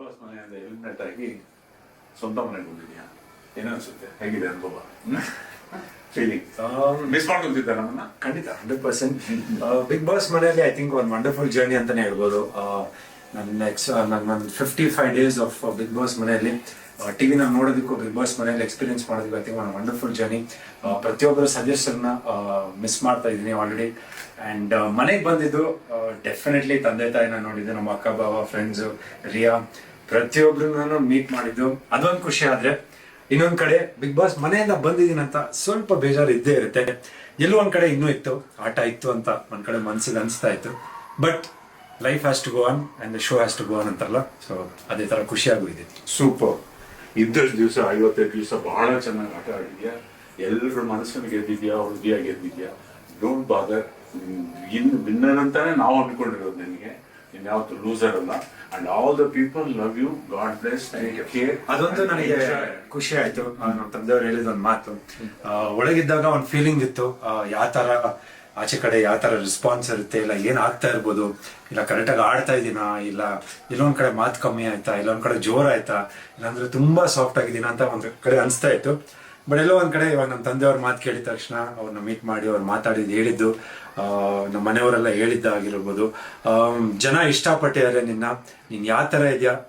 Boss ಮನೆಯಿಂದ eliminate ಆಗಿ ಸ್ವಂತ ಮನೆಗೆ ಬಂದಿದ್ಯಾ, ಏನೋ ಅನ್ಸುತ್ತೆ, ಹೇಗಿದೆ ಅನುಭವ, ಫೀಲಿಂಗ್? ಮಿಸ್ ಮಾಡ್ಕೊಂತಿದ್ದೆ ನಮ್ಮನ್ನ ಖಂಡಿತ 100%. ಬಿಗ್ ಬಾಸ್ ಮನೆಯಲ್ಲಿ ಐ ಥಿಂಕ್ ಒಂದು ವಂಡರ್ಫುಲ್ ಜರ್ನಿ ಅಂತಾನೆ ಹೇಳ್ಬೋದು. ನನ್ನ 55 ಡೇಸ್ ಆಫ್ ಬಿಗ್ ಬಾಸ್ ಮನೆಯಲ್ಲಿ ಟಿವಿನ ನೋಡೋದಕ್ಕೂ ಬಿಗ್ ಬಾಸ್ ಮನೆಯಲ್ಲಿ ಎಕ್ಸ್ಪೀರಿಯನ್ಸ್ ಮಾಡೋದಕ್ಕೂ ಐ ಥಿಂಕ್ ಒಂದು ವಂಡರ್ಫುಲ್ ಜರ್ನಿ. ಪ್ರತಿಯೊಬ್ಬರ ಸಜೆಷನ್ನ ಮಿಸ್ ಮಾಡ್ತಾ ಇದ್ದೀನಿ ಆಲ್ರೆಡಿ. ಆ್ಯಂಡ್ ಮನೆಗೆ ಬಂದಿದ್ದು ಡೆಫಿನೆಟ್ಲಿ ತಂದೆ ತಾಯಿನ ನೋಡಿದ್ದು, ನಮ್ಮ ಅಕ್ಕ ಬಾವ, ಫ್ರೆಂಡ್ಸು, ರಿಯಾ, ಪ್ರತಿಯೊಬ್ಬರನ್ನ ಮೀಟ್ ಮಾಡಿದ್ದು ಅದೊಂದು ಖುಷಿ. ಆದ್ರೆ ಇನ್ನೊಂದ್ ಕಡೆ ಬಿಗ್ ಬಾಸ್ ಮನೆಯಿಂದ ಬಂದಿದ್ದೀನಿ ಅಂತ ಸ್ವಲ್ಪ ಬೇಜಾರು ಇದ್ದೇ ಇರುತ್ತೆ. ಎಲ್ಲೋ ಒಂದ್ ಕಡೆ ಇನ್ನೂ ಇತ್ತು, ಆಟ ಇತ್ತು ಅಂತ ಒಂದ್ ಕಡೆ ಮನ್ಸಿಗೆ ಅನಿಸ್ತಾ ಇತ್ತು. But life has to go on and the show has to go on ಅಂತಾರಲ್ಲ, ಸೊ ಅದೇ ತರ ಖುಷಿಯಾಗೂ ಇದೆ. ಸೂಪರ್. ಇದ್ದಷ್ಟು ದಿವಸ 55 ದಿವಸ ಬಹಳ ಚೆನ್ನಾಗಿ ಆಟ ಆಡಿದ್ಯಾ, ಎಲ್ಲರ ಮನಸ್ಸನ್ನು ಗೆದ್ದಿದ್ಯಾ, ಹೃದಯ ಗೆದ್ದಿದ್ಯಾ. ಡೋಂಟ್ ಬಾದರ್. ಇನ್ನು ವಿನ್ನರ್ ಅಂತಾನೆ ನಾವು ಅನ್ಕೊಂಡಿರೋದು. ನನಗೆ ಇನ್ಯಾವತ್ತು ಲೂಸರ್ ಅಲ್ಲ. And all the people love you. God bless. ಅದೊಂದು ನನಗೆ ಖುಷಿ ಆಯ್ತು. ನಮ್ಮ ತಂದೆಯವ್ರು ಹೇಳಿದ ಒಂದು ಮಾತು, ಒಳಗಿದ್ದಾಗ ಒಂದು ಫೀಲಿಂಗ್ ಇತ್ತು, ಯಾವ ತರ ಆಚೆ ಕಡೆ ಯಾವ ತರ ರೆಸ್ಪಾನ್ಸ್ ಇರುತ್ತೆ, ಇಲ್ಲ ಏನ್ ಆಗ್ತಾ ಇರ್ಬೋದು, ಇಲ್ಲ ಕರೆಕ್ಟಾಗಿ ಆಡ್ತಾ ಇದೀನಾ, ಇಲ್ಲ ಇಲ್ಲೊಂದ್ ಕಡೆ ಮಾತು ಕಮ್ಮಿ ಆಯ್ತಾ, ಇಲ್ಲೊಂದ್ ಕಡೆ ಜೋರ್ ಆಯ್ತಾ, ಇಲ್ಲಾಂದ್ರೆ ತುಂಬಾ ಸಾಫ್ಟ್ ಆಗಿದ್ದೀನ ಅಂತ ಒಂದ್ ಕಡೆ ಅನಿಸ್ತಾ ಇತ್ತು. ಬಟ್ ಎಲ್ಲೋ ಒಂದ್ ಕಡೆ ಇವಾಗ ನಮ್ಮ ತಂದೆಯವ್ರ ಮಾತು ಕೇಳಿದ ತಕ್ಷಣ ಅವ್ರನ್ನ ಮೀಟ್ ಮಾಡಿ ಅವ್ರು ಮಾತಾಡಿದ್ದು ಹೇಳಿದ್ದು, ನಮ್ಮ ಮನೆಯವರೆಲ್ಲ ಹೇಳಿದ್ದಾಗಿರ್ಬೋದು, ಜನ ಇಷ್ಟಪಟ್ಟಿದ್ದಾರೆ ನಿನ್ನ, ನೀನ್ ಯಾವ ತರ ಇದೆಯಾ